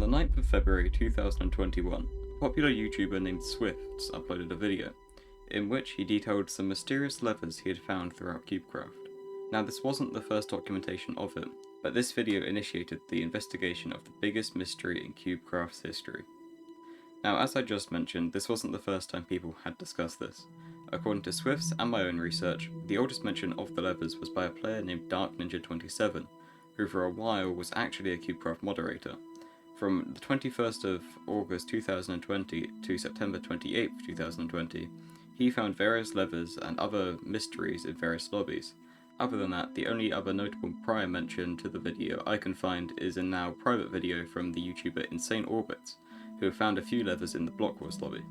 the 9th of February 2021, a popular YouTuber named Swifts uploaded a video, in which he detailed some mysterious levers he had found throughout Cubecraft. Now this wasn't the first documentation of it, but this video initiated the investigation of the biggest mystery in Cubecraft's history. Now as I just mentioned, this wasn't the first time people had discussed this. According to Swifts and my own research, the oldest mention of the levers was by a player named DarkNinja27, who for a while was actually a Cubecraft moderator. From the 21st of August 2020 to September 28th 2020, he found various levers and other mysteries in various lobbies. Other than that, the only other notable prior mention to the video I can find is a now private video from the YouTuber Insane Orbits, who found a few levers in the Block Wars lobby.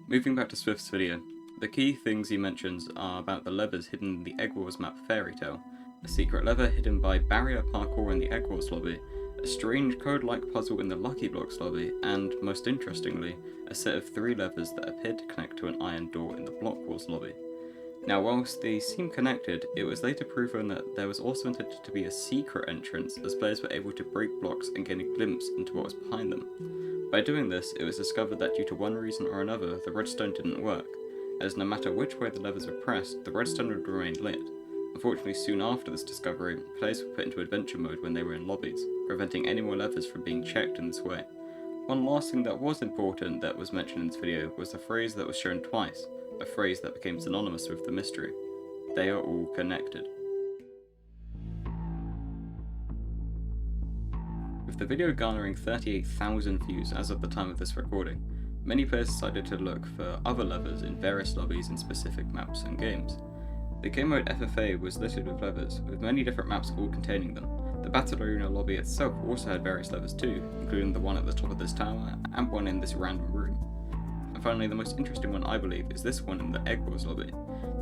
Moving back to Swift's video, the key things he mentions are about the levers hidden in the Egg Wars map Fairy Tale, a secret lever hidden by barrier parkour in the Egg Wars lobby, a strange code-like puzzle in the Lucky Blocks lobby, and, most interestingly, a set of 3 levers that appeared to connect to an iron door in the Block Wars lobby. Now whilst they seem connected, it was later proven that there was also intended to be a secret entrance as players were able to break blocks and gain a glimpse into what was behind them. By doing this, it was discovered that due to one reason or another, the redstone didn't work, as no matter which way the levers were pressed, the redstone would remain lit. Unfortunately, soon after this discovery, players were put into adventure mode when they were in lobbies, preventing any more levers from being checked in this way. One last thing that was important that was mentioned in this video was the phrase that was shown twice, a phrase that became synonymous with the mystery. They are all connected. With the video garnering 38,000 views as of the time of this recording, many players decided to look for other levers in various lobbies in specific maps and games. The game mode FFA was littered with levers, with many different maps all containing them. The Battle Arena lobby itself also had various levers too, including the one at the top of this tower, and one in this random room. And finally, the most interesting one I believe is this one in the Egg Wars lobby.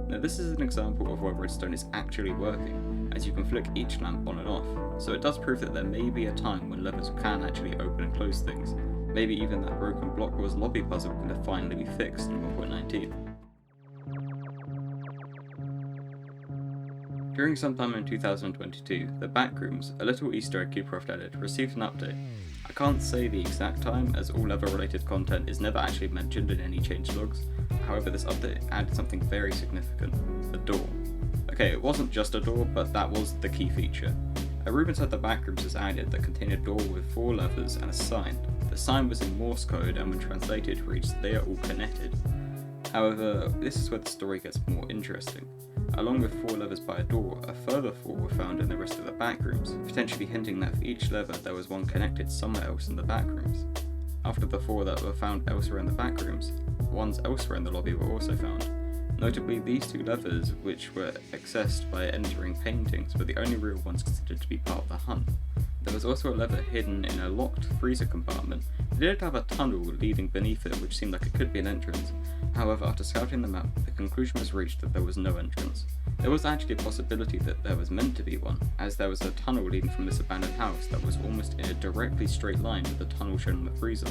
Now this is an example of why redstone is actually working, as you can flick each lamp on and off, so it does prove that there may be a time when levers can actually open and close things. Maybe even that broken Block Wars lobby puzzle can finally be fixed in 1.19. During sometime in 2022, the Backrooms, a little Easter egg Cubecraft added, received an update. I can't say the exact time, as all lever related content is never actually mentioned in any changelogs. However, this update added something very significant: a door. Okay, it wasn't just a door, but that was the key feature. A room inside the Backrooms was added that contained a door with 4 levers and a sign. The sign was in Morse code and when translated reads, "They are all connected." However, this is where the story gets more interesting. Along with 4 levers by a door, a further 4 were found in the rest of the backrooms, potentially hinting that for each lever there was one connected somewhere else in the backrooms. After the 4 that were found elsewhere in the backrooms, ones elsewhere in the lobby were also found. Notably, these 2 levers, which were accessed by entering paintings, were the only real ones considered to be part of the hunt. There was also a lever hidden in a locked freezer compartment. It did have a tunnel leading beneath it, which seemed like it could be an entrance. However, after scouting the map, the conclusion was reached that there was no entrance. There was actually a possibility that there was meant to be one, as there was a tunnel leading from this abandoned house that was almost in a directly straight line with the tunnel shown in the freezer.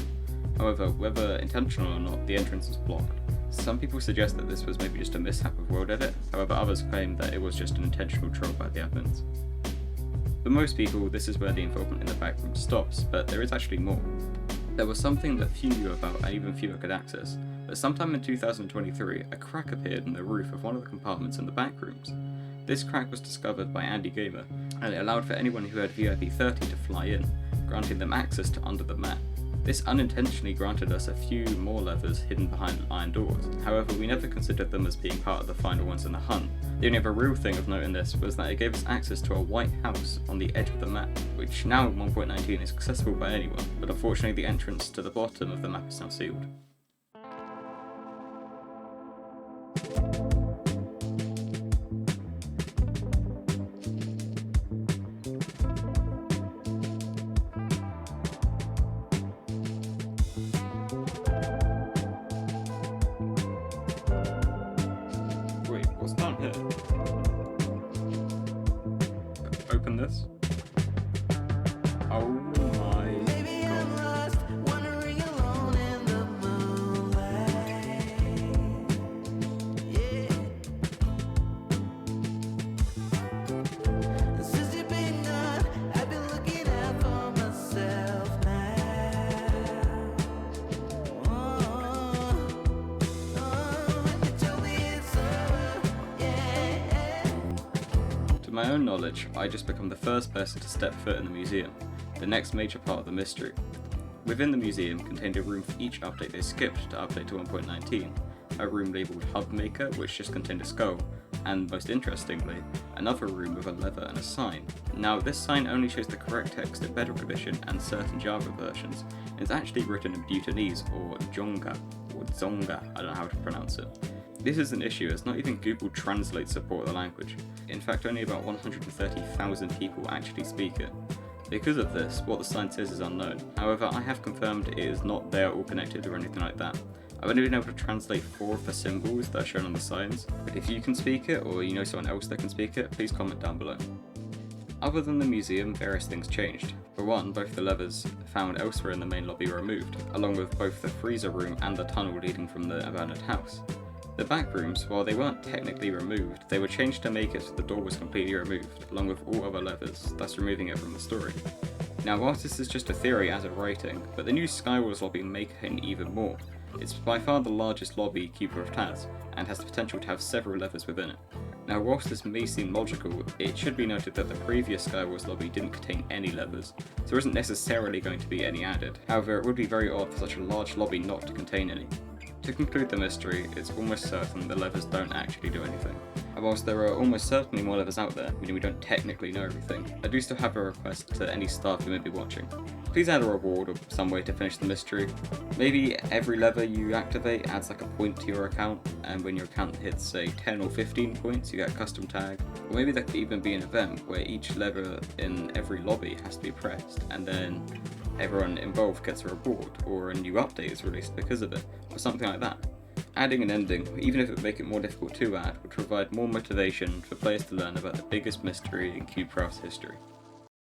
However, whether intentional or not, the entrance was blocked. Some people suggest that this was maybe just a mishap of world edit, however others claim that it was just an intentional troll by the admins. For most people, this is where the involvement in the backroom stops, but there is actually more. There was something that few knew about and even fewer could access, but sometime in 2023, a crack appeared in the roof of one of the compartments in the backrooms. This crack was discovered by andygamer, and it allowed for anyone who had VIP 30 to fly in, granting them access to under the mat. This unintentionally granted us a few more levers hidden behind iron doors. However, we never considered them as being part of the final ones in the hunt. The only other real thing of note in this was that it gave us access to a white house on the edge of the map, which now in 1.19 is accessible by anyone, but unfortunately the entrance to the bottom of the map is now sealed. Wait, what's down here? Open this. Oh my god. my own knowledge, I just become the first person to step foot in the museum, the next major part of the mystery. Within the museum contained a room for each update they skipped to update to 1.19, a room labelled Hub Maker which just contained a skull, and most interestingly, another room with a lever and a sign. Now this sign only shows the correct text in Bedrock Edition and certain Java versions. It's actually written in Bhutanese or Jonga, or Zonga, I don't know how to pronounce it. This is an issue as not even Google Translate support the language. In fact, only about 130,000 people actually speak it. Because of this, what the sign says is unknown. However, I have confirmed it is not there or connected or anything like that. I've only been able to translate 4 of the symbols that are shown on the signs. If you can speak it, or you know someone else that can speak it, please comment down below. Other than the museum, various things changed. For one, both the levers found elsewhere in the main lobby were removed, along with both the freezer room and the tunnel leading from the abandoned house. The back rooms, while they weren't technically removed, they were changed to make it so the door was completely removed, along with all other levers, thus removing it from the story. Now whilst this is just a theory as of writing, but the new Skywars lobby may contain even more. It's by far the largest lobby Cubecraft has, and has the potential to have several levers within it. Now whilst this may seem logical, it should be noted that the previous Skywars lobby didn't contain any levers, so there isn't necessarily going to be any added. However, it would be very odd for such a large lobby not to contain any. To conclude the mystery, it's almost certain the levers don't actually do anything. And whilst there are almost certainly more levers out there, meaning we don't technically know everything, I do still have a request to any staff who may be watching. Please add a reward or some way to finish the mystery. Maybe every lever you activate adds like a point to your account, and when your account hits say 10 or 15 points you get a custom tag. Or maybe there could even be an event where each lever in every lobby has to be pressed, and then everyone involved gets a reward, or a new update is released because of it, or something like that. Adding an ending, even if it would make it more difficult to add, would provide more motivation for players to learn about the biggest mystery in Cubecraft's history.